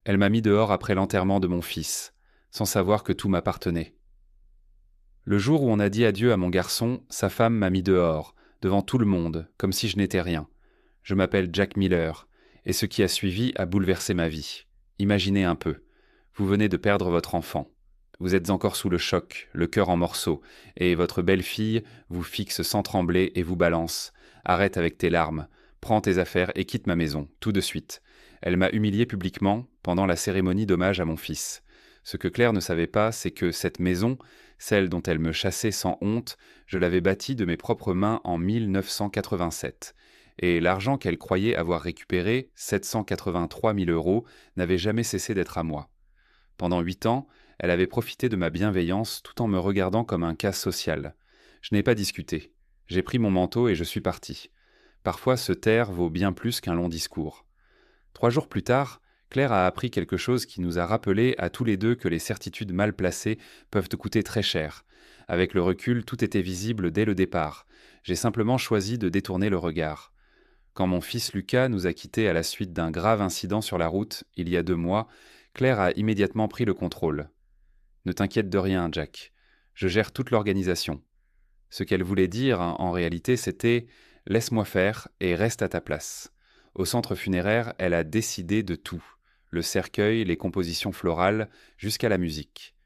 Elle m'a mis dehors après l'enterrement de mon fils, sans savoir que tout m'appartenait. Le jour où on a dit adieu à mon garçon, sa femme m'a mis dehors, devant tout le monde, comme si je n'étais rien. Je m'appelle Jack Miller, et ce qui a suivi a bouleversé ma vie. Imaginez un peu. Vous venez de perdre votre enfant. Vous êtes encore sous le choc, le cœur en morceaux, et votre belle-fille vous fixe sans trembler et vous balance. Arrête avec tes larmes, prends tes affaires et quitte ma maison, tout de suite. Elle m'a humilié publiquement pendant la cérémonie d'hommage à mon fils. Ce que Claire ne savait pas, c'est que cette maison, celle dont elle me chassait sans honte, je l'avais bâtie de mes propres mains en 1987. Et l'argent qu'elle croyait avoir récupéré, 783 000 euros, n'avait jamais cessé d'être à moi. Pendant 8 ans, elle avait profité de ma bienveillance tout en me regardant comme un cas social. Je n'ai pas discuté. J'ai pris mon manteau et je suis parti. Parfois, se taire vaut bien plus qu'un long discours. 3 jours plus tard, Claire a appris quelque chose qui nous a rappelé à tous les deux que les certitudes mal placées peuvent te coûter très cher. Avec le recul, tout était visible dès le départ. J'ai simplement choisi de détourner le regard. Quand mon fils Lucas nous a quittés à la suite d'un grave incident sur la route, il y a 2 mois, Claire a immédiatement pris le contrôle. Ne t'inquiète de rien, Jack. Je gère toute l'organisation. Ce qu'elle voulait dire, en réalité, c'était laisse-moi faire et reste à ta place. Au centre funéraire, elle a décidé de tout. Le cercueil, les compositions florales, jusqu'à la musique.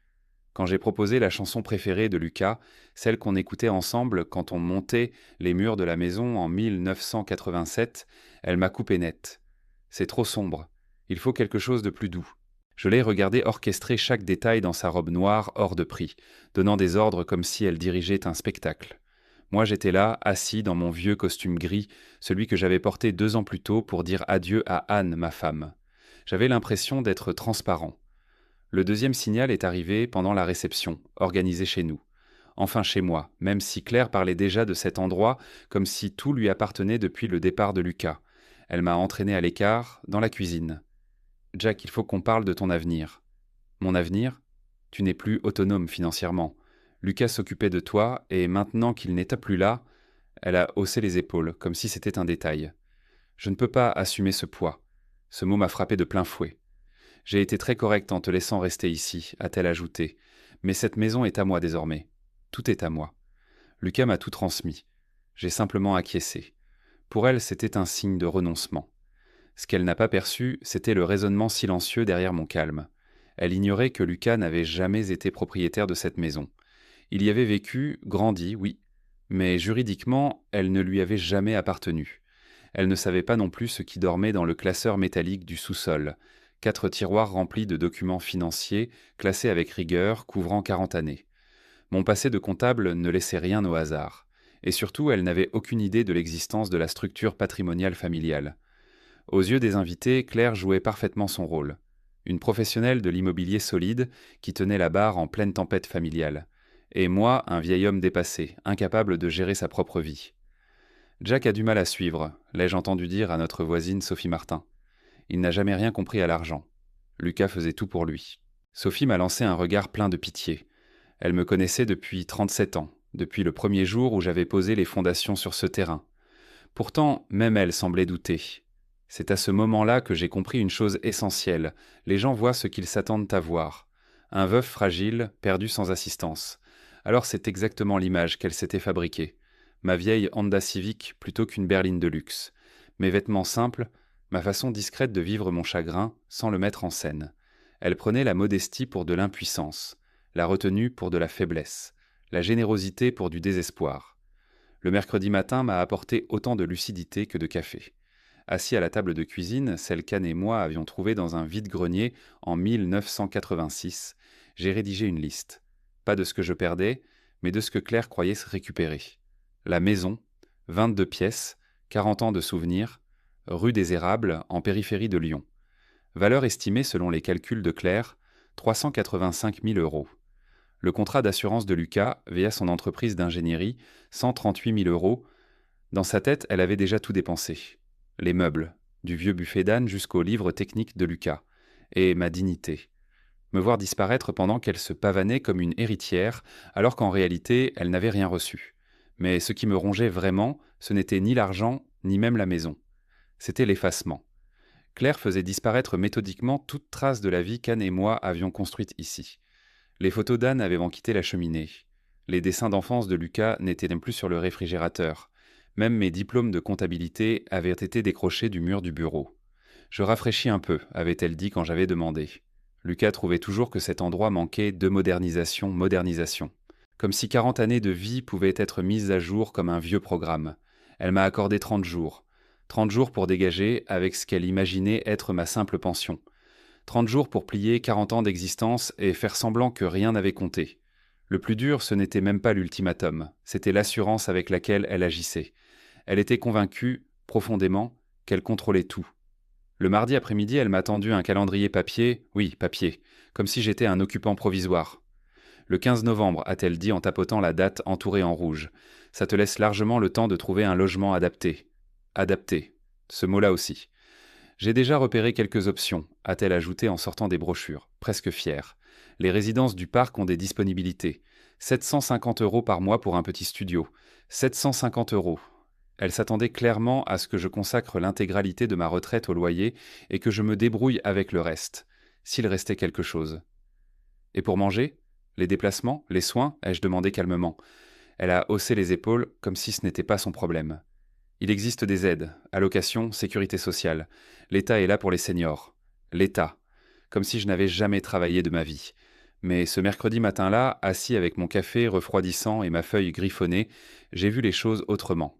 Quand j'ai proposé la chanson préférée de Lucas, celle qu'on écoutait ensemble quand on montait les murs de la maison en 1987, elle m'a coupé net. C'est trop sombre. Il faut quelque chose de plus doux. Je l'ai regardé orchestrer chaque détail dans sa robe noire hors de prix, donnant des ordres comme si elle dirigeait un spectacle. Moi j'étais là, assis dans mon vieux costume gris, celui que j'avais porté 2 ans plus tôt pour dire adieu à Anne, ma femme. J'avais l'impression d'être transparent. Le deuxième signal est arrivé pendant la réception, organisée chez nous. Enfin chez moi, même si Claire parlait déjà de cet endroit comme si tout lui appartenait depuis le départ de Lucas. Elle m'a entraîné à l'écart, dans la cuisine. Jack, il faut qu'on parle de ton avenir. Mon avenir? Tu n'es plus autonome financièrement. Lucas s'occupait de toi, et maintenant qu'il n'est plus là, elle a haussé les épaules, comme si c'était un détail. Je ne peux pas assumer ce poids. Ce mot m'a frappé de plein fouet. J'ai été très correcte en te laissant rester ici, a-t-elle ajouté. Mais cette maison est à moi désormais. Tout est à moi. Lucas m'a tout transmis. J'ai simplement acquiescé. Pour elle, c'était un signe de renoncement. Ce qu'elle n'a pas perçu, c'était le raisonnement silencieux derrière mon calme. Elle ignorait que Lucas n'avait jamais été propriétaire de cette maison. Il y avait vécu, grandi, oui, mais juridiquement, elle ne lui avait jamais appartenu. Elle ne savait pas non plus ce qui dormait dans le classeur métallique du sous-sol, 4 tiroirs remplis de documents financiers, classés avec rigueur, couvrant 40 années. Mon passé de comptable ne laissait rien au hasard. Et surtout, elle n'avait aucune idée de l'existence de la structure patrimoniale familiale. Aux yeux des invités, Claire jouait parfaitement son rôle. Une professionnelle de l'immobilier solide qui tenait la barre en pleine tempête familiale. Et moi, un vieil homme dépassé, incapable de gérer sa propre vie. Jack a du mal à suivre, l'ai-je entendu dire à notre voisine Sophie Martin. Il n'a jamais rien compris à l'argent. Lucas faisait tout pour lui. Sophie m'a lancé un regard plein de pitié. Elle me connaissait depuis 37 ans, depuis le premier jour où j'avais posé les fondations sur ce terrain. Pourtant, même elle semblait douter. C'est à ce moment-là que j'ai compris une chose essentielle. Les gens voient ce qu'ils s'attendent à voir. Un veuf fragile, perdu sans assistance. Alors c'est exactement l'image qu'elle s'était fabriquée. Ma vieille Honda Civic plutôt qu'une berline de luxe. Mes vêtements simples, ma façon discrète de vivre mon chagrin sans le mettre en scène. Elle prenait la modestie pour de l'impuissance, la retenue pour de la faiblesse, la générosité pour du désespoir. Le mercredi matin m'a apporté autant de lucidité que de café. Assis à la table de cuisine, celle qu'Anne et moi avions trouvée dans un vide-grenier en 1986, j'ai rédigé une liste. Pas de ce que je perdais, mais de ce que Claire croyait se récupérer. La maison, 22 pièces, 40 ans de souvenirs, rue des Érables, en périphérie de Lyon. Valeur estimée selon les calculs de Claire, 385 000 euros. Le contrat d'assurance de Lucas, via son entreprise d'ingénierie, 138 000 euros. Dans sa tête, elle avait déjà tout dépensé. Les meubles, du vieux buffet d'Anne jusqu'au livre technique de Lucas. Et ma dignité. Me voir disparaître pendant qu'elle se pavanait comme une héritière, alors qu'en réalité, elle n'avait rien reçu. Mais ce qui me rongeait vraiment, ce n'était ni l'argent, ni même la maison. C'était l'effacement. Claire faisait disparaître méthodiquement toute trace de la vie qu'Anne et moi avions construite ici. Les photos d'Anne avaient quitté la cheminée. Les dessins d'enfance de Lucas n'étaient même plus sur le réfrigérateur. Même mes diplômes de comptabilité avaient été décrochés du mur du bureau. Je rafraîchis un peu, avait-elle dit quand j'avais demandé. Lucas trouvait toujours que cet endroit manquait de modernisation. Comme si 40 années de vie pouvaient être mises à jour comme un vieux programme. Elle m'a accordé 30 jours. 30 jours pour dégager avec ce qu'elle imaginait être ma simple pension. 30 jours pour plier 40 ans d'existence et faire semblant que rien n'avait compté. Le plus dur, ce n'était même pas l'ultimatum, c'était l'assurance avec laquelle elle agissait. Elle était convaincue, profondément, qu'elle contrôlait tout. Le mardi après-midi, elle m'a tendu un calendrier papier, oui, papier, comme si j'étais un occupant provisoire. Le 15 novembre, a-t-elle dit en tapotant la date entourée en rouge. Ça te laisse largement le temps de trouver un logement adapté. Adapté. Ce mot-là aussi. J'ai déjà repéré quelques options, a-t-elle ajouté en sortant des brochures, presque fière. Les résidences du parc ont des disponibilités. 750 € par mois pour un petit studio. 750 €. Elle s'attendait clairement à ce que je consacre l'intégralité de ma retraite au loyer et que je me débrouille avec le reste, s'il restait quelque chose. Et pour manger? Les déplacements? Les soins? Ai-je demandé calmement. Elle a haussé les épaules comme si ce n'était pas son problème. Il existe des aides, allocations, sécurité sociale. L'État est là pour les seniors. L'État. Comme si je n'avais jamais travaillé de ma vie. Mais ce mercredi matin-là, assis avec mon café refroidissant et ma feuille griffonnée, j'ai vu les choses autrement.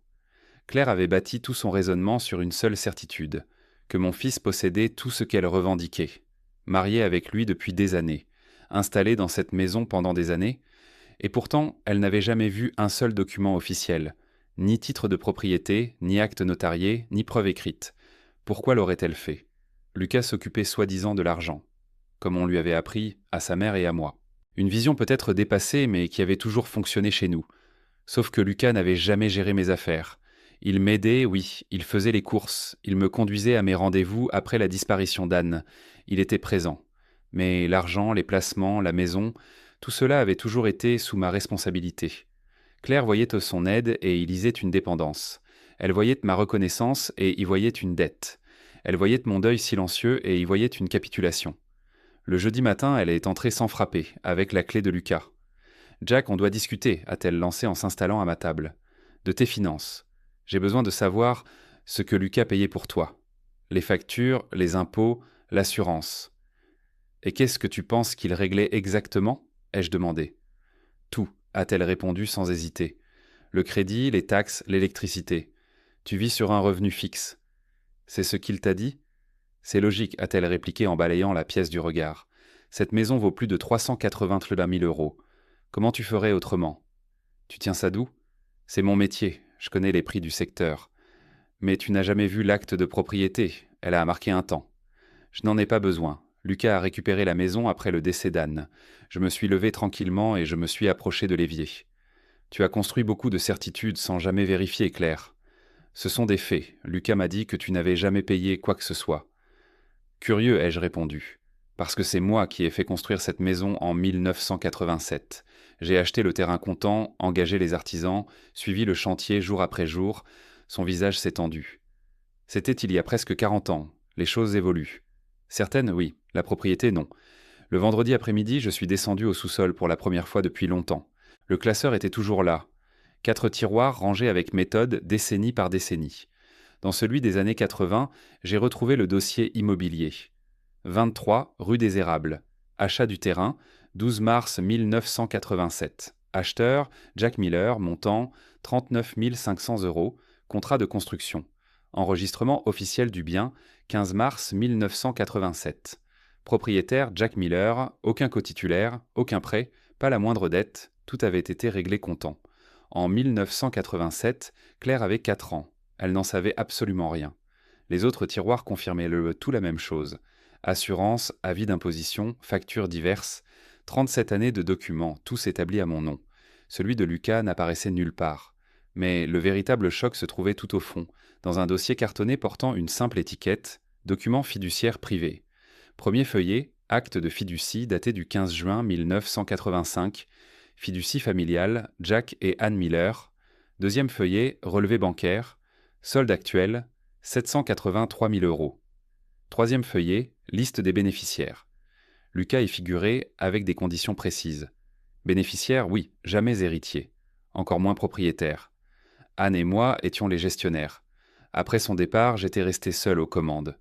Claire avait bâti tout son raisonnement sur une seule certitude, que mon fils possédait tout ce qu'elle revendiquait. Mariée avec lui depuis des années, installée dans cette maison pendant des années, et pourtant elle n'avait jamais vu un seul document officiel, ni titre de propriété, ni acte notarié, ni preuve écrite. Pourquoi l'aurait-elle fait? Lucas s'occupait soi-disant de l'argent, comme on lui avait appris, à sa mère et à moi. Une vision peut-être dépassée, mais qui avait toujours fonctionné chez nous. Sauf que Lucas n'avait jamais géré mes affaires. Il m'aidait, oui, il faisait les courses, il me conduisait à mes rendez-vous après la disparition d'Anne. Il était présent. Mais l'argent, les placements, la maison, tout cela avait toujours été sous ma responsabilité. Claire voyait son aide et y lisait une dépendance. Elle voyait ma reconnaissance et y voyait une dette. Elle voyait mon deuil silencieux et y voyait une capitulation. Le jeudi matin, elle est entrée sans frapper, avec la clé de Lucas. « Jack, on doit discuter », a-t-elle lancé en s'installant à ma table. « De tes finances. J'ai besoin de savoir ce que Lucas payait pour toi. Les factures, les impôts, l'assurance. » « Et qu'est-ce que tu penses qu'il réglait exactement ?» ai-je demandé. « Tout », a-t-elle répondu sans hésiter. « Le crédit, les taxes, l'électricité. Tu vis sur un revenu fixe. »« C'est ce qu'il t'a dit ?»« C'est logique, a-t-elle répliqué en balayant la pièce du regard. Cette maison vaut plus de 380 000 €. Comment tu ferais autrement ? Tu tiens ça d'où ? C'est mon métier, je connais les prix du secteur. Mais tu n'as jamais vu l'acte de propriété, elle a marqué un temps. Je n'en ai pas besoin. Lucas a récupéré la maison après le décès d'Anne. Je me suis levé tranquillement et je me suis approché de l'évier. Tu as construit beaucoup de certitudes sans jamais vérifier, Claire. Ce sont des faits. Lucas m'a dit que tu n'avais jamais payé quoi que ce soit. Curieux, ai-je répondu. Parce que c'est moi qui ai fait construire cette maison en 1987. J'ai acheté le terrain comptant, engagé les artisans, suivi le chantier jour après jour. Son visage s'est tendu. C'était il y a presque 40 ans. Les choses évoluent. Certaines, oui. La propriété, non. Le vendredi après-midi, je suis descendu au sous-sol pour la première fois depuis longtemps. Le classeur était toujours là. 4 tiroirs rangés avec méthode, décennie par décennie. Dans celui des années 80, j'ai retrouvé le dossier immobilier. 23 rue des Érables. Achat du terrain, 12 mars 1987. Acheteur, Jack Miller, montant 39 500 €, contrat de construction. Enregistrement officiel du bien, 15 mars 1987. Propriétaire, Jack Miller, aucun cotitulaire, aucun prêt, pas la moindre dette, tout avait été réglé comptant. En 1987, Claire avait 4 ans. Elle n'en savait absolument rien. Les autres tiroirs confirmaient tout la même chose. Assurance, avis d'imposition, factures diverses, 37 années de documents, tous établis à mon nom. Celui de Lucas n'apparaissait nulle part. Mais le véritable choc se trouvait tout au fond, dans un dossier cartonné portant une simple étiquette « Document fiduciaire privé ». Premier feuillet, acte de fiducie daté du 15 juin 1985, fiducie familiale, Jack et Anne Miller. Deuxième feuillet, relevé bancaire, solde actuel, 783 000 €. Troisième feuillet, liste des bénéficiaires. Lucas est figuré avec des conditions précises. Bénéficiaire, oui, jamais héritier. Encore moins propriétaire. Anne et moi étions les gestionnaires. Après son départ, j'étais resté seul aux commandes.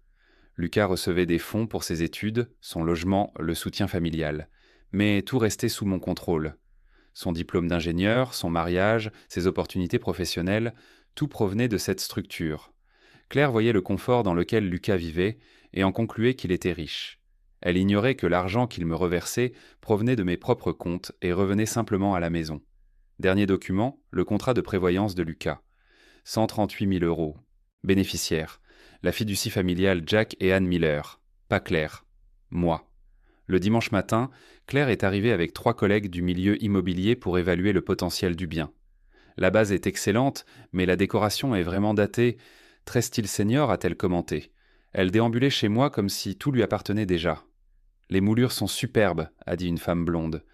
Lucas recevait des fonds pour ses études, son logement, le soutien familial. Mais tout restait sous mon contrôle. Son diplôme d'ingénieur, son mariage, ses opportunités professionnelles, tout provenait de cette structure. Claire voyait le confort dans lequel Lucas vivait et en concluait qu'il était riche. Elle ignorait que l'argent qu'il me reversait provenait de mes propres comptes et revenait simplement à la maison. Dernier document, le contrat de prévoyance de Lucas. 138 000 euros. Bénéficiaire. La fiducie familiale Jack et Anne Miller. Pas Claire. Moi. Le dimanche matin, Claire est arrivée avec 3 collègues du milieu immobilier pour évaluer le potentiel du bien. La base est excellente, mais la décoration est vraiment datée. Très style senior, a-t-elle commenté. Elle déambulait chez moi comme si tout lui appartenait déjà. Les moulures sont superbes, a dit une femme blonde.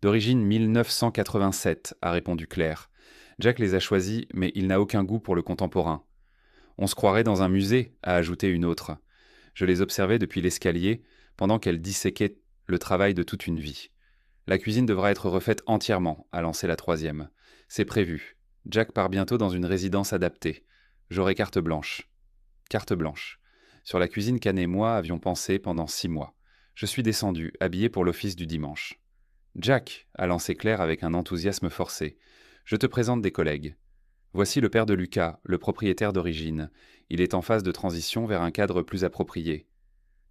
D'origine 1987, a répondu Claire. Jack les a choisis, mais il n'a aucun goût pour le contemporain. On se croirait dans un musée, a ajouté une autre. Je les observais depuis l'escalier, pendant qu'elle disséquait le travail de toute une vie. La cuisine devra être refaite entièrement, a lancé la troisième. C'est prévu. Jack part bientôt dans une résidence adaptée. J'aurai carte blanche. Carte blanche. Sur la cuisine qu'Anne et moi avions pensé pendant 6 mois. Je suis descendu, habillé pour l'office du dimanche. Jack, a lancé Claire avec un enthousiasme forcé. Je te présente des collègues. Voici le père de Lucas, le propriétaire d'origine. Il est en phase de transition vers un cadre plus approprié.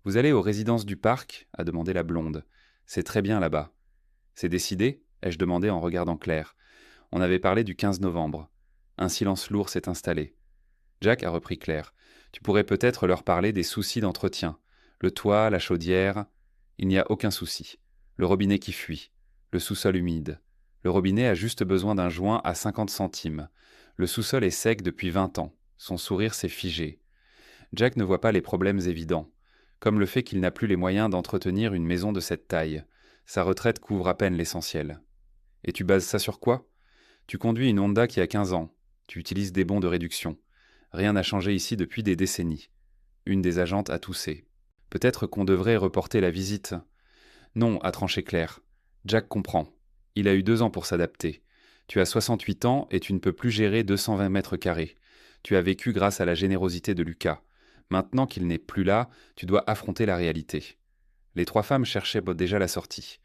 Vous allez aux résidences du parc, a demandé la blonde. C'est très bien là-bas. C'est décidé, ai-je demandé en regardant Claire. On avait parlé du 15 novembre. Un silence lourd s'est installé. Jack, a repris Claire. Tu pourrais peut-être leur parler des soucis d'entretien. Le toit, la chaudière. Il n'y a aucun souci. Le robinet qui fuit. Le sous-sol humide. Le robinet a juste besoin d'un joint à 50 centimes. Le sous-sol est sec depuis 20 ans. Son sourire s'est figé. Jack ne voit pas les problèmes évidents, comme le fait qu'il n'a plus les moyens d'entretenir une maison de cette taille. Sa retraite couvre à peine l'essentiel. Et tu bases ça sur quoi? Tu conduis une Honda qui a 15 ans. Tu utilises des bons de réduction. Rien n'a changé ici depuis des décennies. Une des agentes a toussé. Peut-être qu'on devrait reporter la visite. Non, a tranché Claire. Jack comprend. Il a eu 2 ans pour s'adapter. Tu as 68 ans et tu ne peux plus gérer 220 mètres carrés. Tu as vécu grâce à la générosité de Lucas. Maintenant qu'il n'est plus là, tu dois affronter la réalité. Les 3 femmes cherchaient déjà la sortie.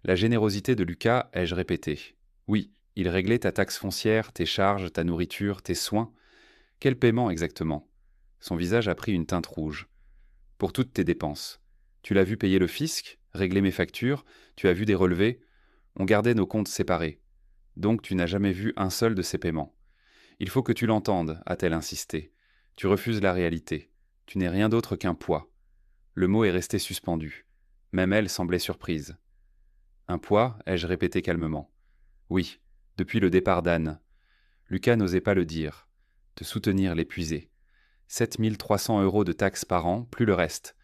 La générosité de Lucas, ai-je répété. Oui, il réglait ta taxe foncière, tes charges, ta nourriture, tes soins. Quel paiement exactement? Son visage a pris une teinte rouge. Pour toutes tes dépenses. Tu l'as vu payer le fisc, régler mes factures, tu as vu des relevés. On gardait nos comptes séparés. Donc tu n'as jamais vu un seul de ces paiements. Il faut que tu l'entendes, a-t-elle insisté. Tu refuses la réalité. Tu n'es rien d'autre qu'un poids. Le mot est resté suspendu. Même elle semblait surprise. Un poids, ai-je répété calmement. Oui, depuis le départ d'Anne. Lucas n'osait pas le dire. Te soutenir l'épuisait. 7 300 euros de taxes par an, plus le reste.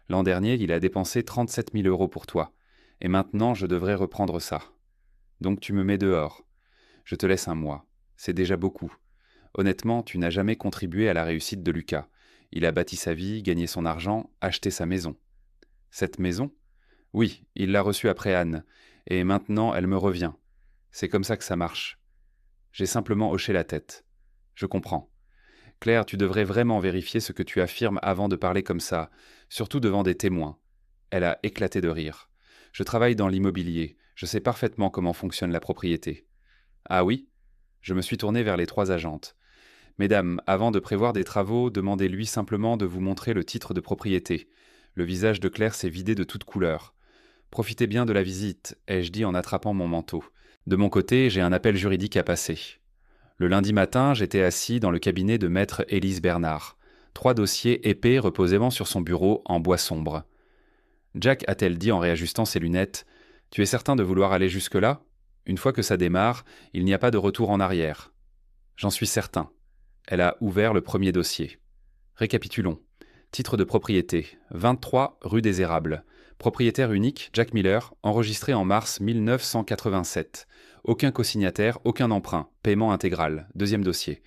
L'an dernier, il a dépensé 37 000 euros pour toi. Et maintenant, je devrais reprendre ça. Donc tu me mets dehors. Je te laisse un mois. C'est déjà beaucoup. Honnêtement, tu n'as jamais contribué à la réussite de Lucas. Il a bâti sa vie, gagné son argent, acheté sa maison. Cette maison? Oui, il l'a reçue après Anne. Et maintenant, elle me revient. C'est comme ça que ça marche. J'ai simplement hoché la tête. Je comprends. Claire, tu devrais vraiment vérifier ce que tu affirmes avant de parler comme ça, surtout devant des témoins. Elle a éclaté de rire. Je travaille dans l'immobilier. Je sais parfaitement comment fonctionne la propriété. Ah oui? Je me suis tourné vers les 3 agentes. Mesdames, avant de prévoir des travaux, demandez-lui simplement de vous montrer le titre de propriété. Le visage de Claire s'est vidé de toute couleur. Profitez bien de la visite, ai-je dit en attrapant mon manteau. De mon côté, j'ai un appel juridique à passer. Le lundi matin, j'étais assis dans le cabinet de maître Élise Bernard. 3 dossiers épais reposaient sur son bureau en bois sombre. Jack, a-t-elle dit en réajustant ses lunettes, « Tu es certain de vouloir aller jusque-là? Une fois que ça démarre, il n'y a pas de retour en arrière. » J'en suis certain. Elle a ouvert le premier dossier. Récapitulons. Titre de propriété, 23 rue des Érables. Propriétaire unique, Jack Miller, enregistré en mars 1987. Aucun cosignataire, aucun emprunt, paiement intégral. Deuxième dossier.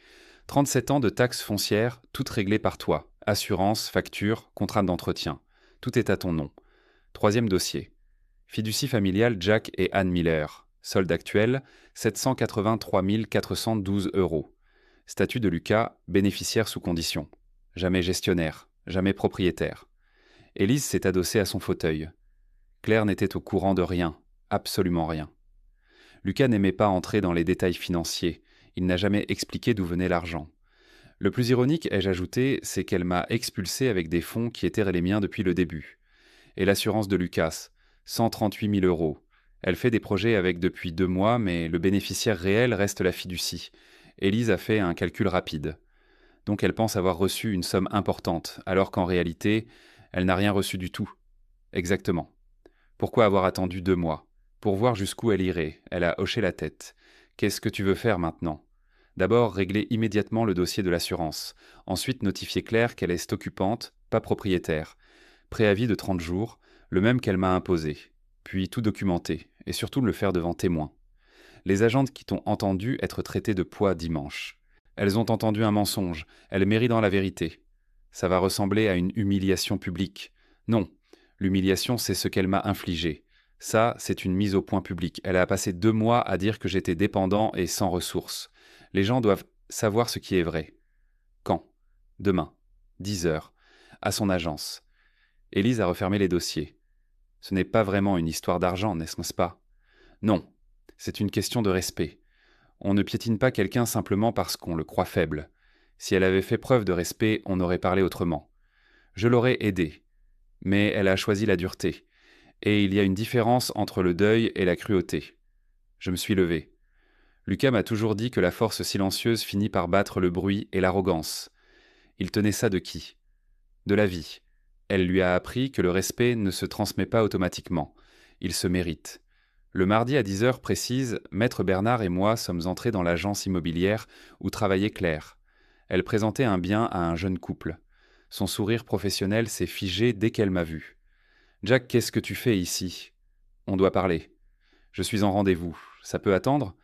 37 ans de taxes foncières, toutes réglées par toi, Assurance, facture, contrat d'entretien. Tout est à ton nom. Troisième dossier. Fiducie familiale Jack et Anne Miller. Solde actuel, 783 412 euros. Statut de Lucas, bénéficiaire sous condition. Jamais gestionnaire, jamais propriétaire. Élise s'est adossée à son fauteuil. Claire n'était au courant de rien, absolument rien. Lucas n'aimait pas entrer dans les détails financiers. Il n'a jamais expliqué d'où venait l'argent. Le plus ironique, ai-je ajouté, c'est qu'elle m'a expulsé avec des fonds qui étaient les miens depuis le début. Et l'assurance de Lucas, 138 000 euros. Elle fait des projets avec depuis 2 mois, mais le bénéficiaire réel reste la fiducie. Élise a fait un calcul rapide. Donc elle pense avoir reçu une somme importante, alors qu'en réalité, elle n'a rien reçu du tout. Exactement. Pourquoi avoir attendu 2 mois? Pour voir jusqu'où elle irait. Elle a hoché la tête. Qu'est-ce que tu veux faire maintenant? D'abord, régler immédiatement le dossier de l'assurance. Ensuite, notifier Claire qu'elle est occupante, pas propriétaire. Préavis de 30 jours, le même qu'elle m'a imposé. Puis tout documenter, et surtout le faire devant témoins. Les agentes qui t'ont entendu être traitées de poids dimanche. Elles ont entendu un mensonge, elles méritent dans la vérité. Ça va ressembler à une humiliation publique. Non, l'humiliation c'est ce qu'elle m'a infligé. Ça, c'est une mise au point publique. Elle a passé 2 mois à dire que j'étais dépendant et sans ressources. Les gens doivent savoir ce qui est vrai. Quand? Demain. 10 heures. À son agence. Élise a refermé les dossiers. Ce n'est pas vraiment une histoire d'argent, n'est-ce pas? Non. C'est une question de respect. On ne piétine pas quelqu'un simplement parce qu'on le croit faible. Si elle avait fait preuve de respect, on aurait parlé autrement. Je l'aurais aidée. Mais elle a choisi la dureté. Et il y a une différence entre le deuil et la cruauté. Je me suis levé. Lucas m'a toujours dit que la force silencieuse finit par battre le bruit et l'arrogance. Il tenait ça de qui? De la vie. Elle lui a appris que le respect ne se transmet pas automatiquement. Il se mérite. Le mardi à 10 heures précise, Maître Bernard et moi sommes entrés dans l'agence immobilière où travaillait Claire. Elle présentait un bien à un jeune couple. Son sourire professionnel s'est figé dès qu'elle m'a vu. « Jack, qu'est-ce que tu fais ici ?»« On doit parler. »« Je suis en rendez-vous. Ça peut attendre ?»«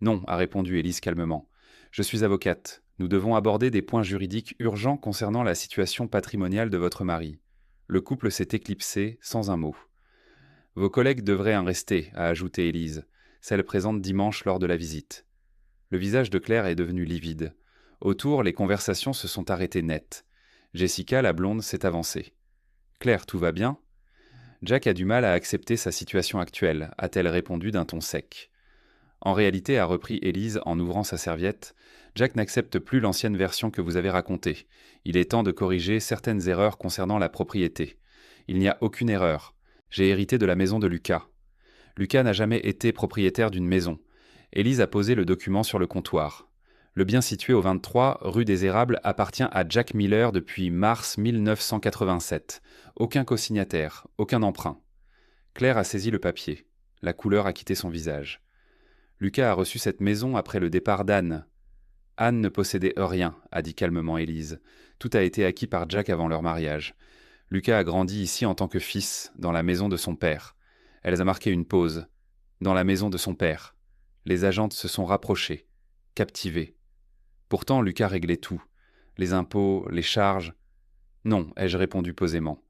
Non, » a répondu Élise calmement. « Je suis avocate. Nous devons aborder des points juridiques urgents concernant la situation patrimoniale de votre mari. » Le couple s'est éclipsé sans un mot. « Vos collègues devraient en rester, » a ajouté Élise, celle présente dimanche lors de la visite. Le visage de Claire est devenu livide. Autour, les conversations se sont arrêtées net. Jessica, la blonde, s'est avancée. « Claire, tout va bien ?» Jack a du mal à accepter sa situation actuelle, a-t-elle répondu d'un ton sec. En réalité, a repris Élise en ouvrant sa serviette, Jack n'accepte plus l'ancienne version que vous avez racontée. Il est temps de corriger certaines erreurs concernant la propriété. Il n'y a aucune erreur. J'ai hérité de la maison de Lucas. Lucas n'a jamais été propriétaire d'une maison. Élise a posé le document sur le comptoir. Le bien situé au 23 rue des Érables appartient à Jack Miller depuis mars 1987. Aucun cosignataire, aucun emprunt. Claire a saisi le papier. La couleur a quitté son visage. Lucas a reçu cette maison après le départ d'Anne. Anne ne possédait rien, a dit calmement Élise. Tout a été acquis par Jack avant leur mariage. Lucas a grandi ici en tant que fils, dans la maison de son père. Elle a marqué une pause. Dans la maison de son père. Les agentes se sont rapprochées, captivées. Pourtant, Lucas réglait tout. Les impôts, les charges. Non, ai-je répondu posément.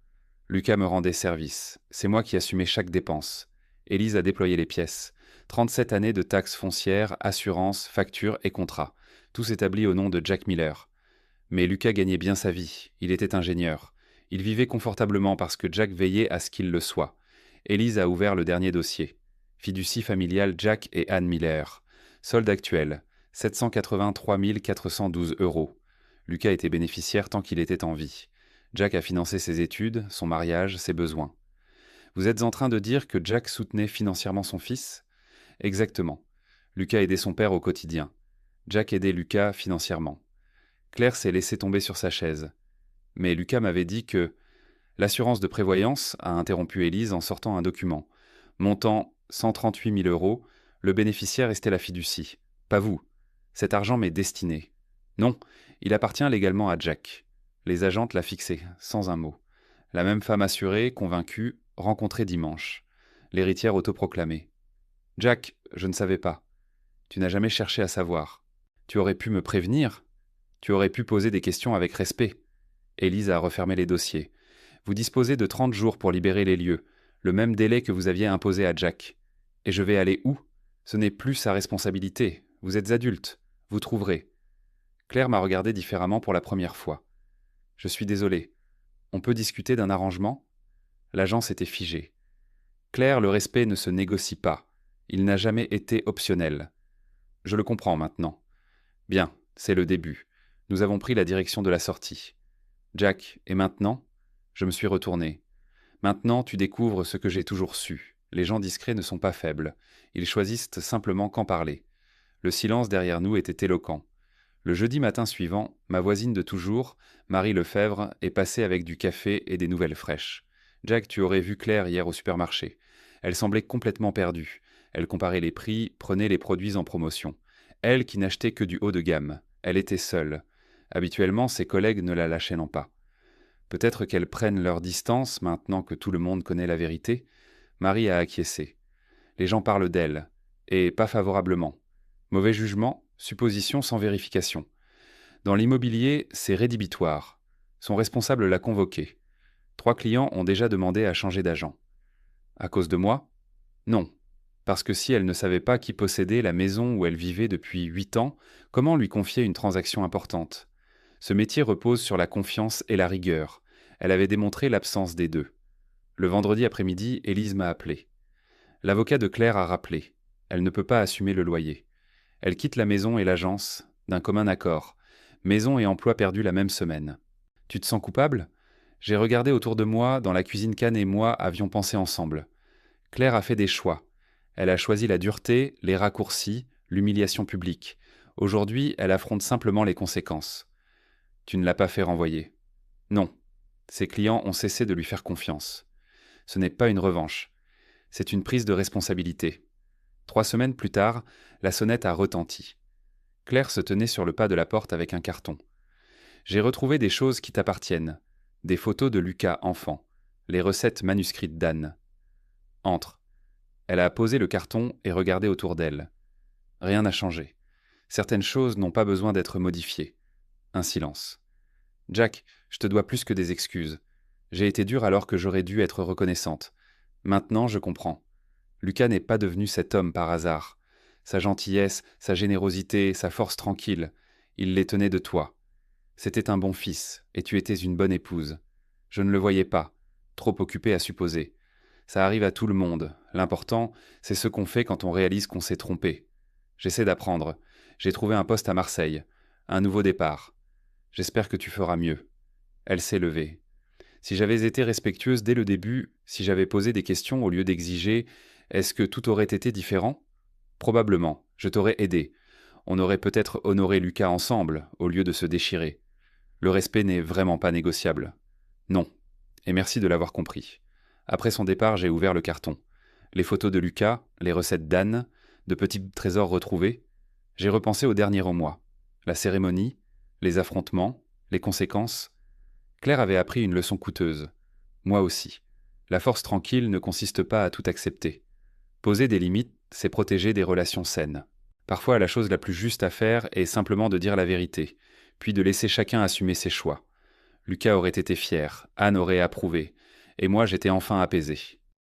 Lucas me rendait service. C'est moi qui assumais chaque dépense. Élise a déployé les pièces. 37 années de taxes foncières, assurances, factures et contrats. Tout s'établit au nom de Jack Miller. Mais Lucas gagnait bien sa vie. Il était ingénieur. Il vivait confortablement parce que Jack veillait à ce qu'il le soit. Élise a ouvert le dernier dossier. Fiducie familiale Jack et Anne Miller. Solde actuel. 783 412 euros. Lucas était bénéficiaire tant qu'il était en vie. Jack a financé ses études, son mariage, ses besoins. Vous êtes en train de dire que Jack soutenait financièrement son fils? Exactement. Lucas aidait son père au quotidien. Jack aidait Lucas financièrement. Claire s'est laissée tomber sur sa chaise. Mais Lucas m'avait dit que... L'assurance de prévoyance, a interrompu Élise en sortant un document. Montant 138 000 euros, le bénéficiaire restait la fiducie. Pas vous. Cet argent m'est destiné. Non, il appartient légalement à Jack. Les agentes l'a fixé, sans un mot. La même femme assurée, convaincue, rencontrée dimanche. L'héritière autoproclamée. Jack, je ne savais pas. Tu n'as jamais cherché à savoir. Tu aurais pu me prévenir. Tu aurais pu poser des questions avec respect. Élise a refermé les dossiers. Vous disposez de 30 jours pour libérer les lieux, le même délai que vous aviez imposé à Jack. Et je vais aller où? Ce n'est plus sa responsabilité. Vous êtes adulte. Vous trouverez. Claire m'a regardé différemment pour la première fois. Je suis désolé. On peut discuter d'un arrangement? L'agence était figée. Claire, le respect ne se négocie pas. Il n'a jamais été optionnel. Je le comprends maintenant. Bien, c'est le début. Nous avons pris la direction de la sortie. Jack, et maintenant? Je me suis retourné. Maintenant, tu découvres ce que j'ai toujours su. Les gens discrets ne sont pas faibles. Ils choisissent simplement qu'en parler. Le silence derrière nous était éloquent. Le jeudi matin suivant, ma voisine de toujours, Marie Lefebvre, est passée avec du café et des nouvelles fraîches. Jack, tu aurais vu Claire hier au supermarché. Elle semblait complètement perdue. Elle comparait les prix, prenait les produits en promotion. Elle qui n'achetait que du haut de gamme. Elle était seule. Habituellement, ses collègues ne la lâchaient pas. Peut-être qu'elles prennent leur distance maintenant que tout le monde connaît la vérité. Marie a acquiescé. Les gens parlent d'elle, et pas favorablement. Mauvais jugement, supposition sans vérification. Dans l'immobilier, c'est rédhibitoire. Son responsable l'a convoqué. 3 clients ont déjà demandé à changer d'agent. À cause de moi? Non. Parce que si elle ne savait pas qui possédait la maison où elle vivait depuis 8 ans, comment lui confier une transaction importante? Ce métier repose sur la confiance et la rigueur. Elle avait démontré l'absence des deux. Le vendredi après-midi, Élise m'a appelé. L'avocat de Claire a rappelé. Elle ne peut pas assumer le loyer. Elle quitte la maison et l'agence, d'un commun accord. Maison et emploi perdus la même semaine. Tu te sens coupable? J'ai regardé autour de moi, dans la cuisine qu'Anne et moi avions pensé ensemble. Claire a fait des choix. Elle a choisi la dureté, les raccourcis, l'humiliation publique. Aujourd'hui, elle affronte simplement les conséquences. Tu ne l'as pas fait renvoyer. Non. Ses clients ont cessé de lui faire confiance. Ce n'est pas une revanche. C'est une prise de responsabilité. 3 semaines plus tard, la sonnette a retenti. Claire se tenait sur le pas de la porte avec un carton. J'ai retrouvé des choses qui t'appartiennent. Des photos de Lucas enfant. Les recettes manuscrites d'Anne. Entre. Elle a posé le carton et regardé autour d'elle. Rien n'a changé. Certaines choses n'ont pas besoin d'être modifiées. Un silence. Jack, je te dois plus que des excuses. J'ai été dur alors que j'aurais dû être reconnaissante. Maintenant, je comprends. Lucas n'est pas devenu cet homme par hasard. Sa gentillesse, sa générosité, sa force tranquille, il les tenait de toi. C'était un bon fils, et tu étais une bonne épouse. Je ne le voyais pas, trop occupé à supposer. Ça arrive à tout le monde. L'important, c'est ce qu'on fait quand on réalise qu'on s'est trompé. J'essaie d'apprendre. J'ai trouvé un poste à Marseille. Un nouveau départ. J'espère que tu feras mieux. Elle s'est levée. Si j'avais été respectueuse dès le début, si j'avais posé des questions au lieu d'exiger, est-ce que tout aurait été différent? Probablement, je t'aurais aidé. On aurait peut-être honoré Lucas ensemble, au lieu de se déchirer. Le respect n'est vraiment pas négociable. Non. Et merci de l'avoir compris. Après son départ, j'ai ouvert le carton. Les photos de Lucas, les recettes d'Anne, de petits trésors retrouvés. J'ai repensé au dernier en moi. La cérémonie, les affrontements, les conséquences. Claire avait appris une leçon coûteuse. Moi aussi. La force tranquille ne consiste pas à tout accepter. Poser des limites, c'est protéger des relations saines. Parfois, la chose la plus juste à faire est simplement de dire la vérité, puis de laisser chacun assumer ses choix. Lucas aurait été fier, Anne aurait approuvé, et moi j'étais enfin apaisé.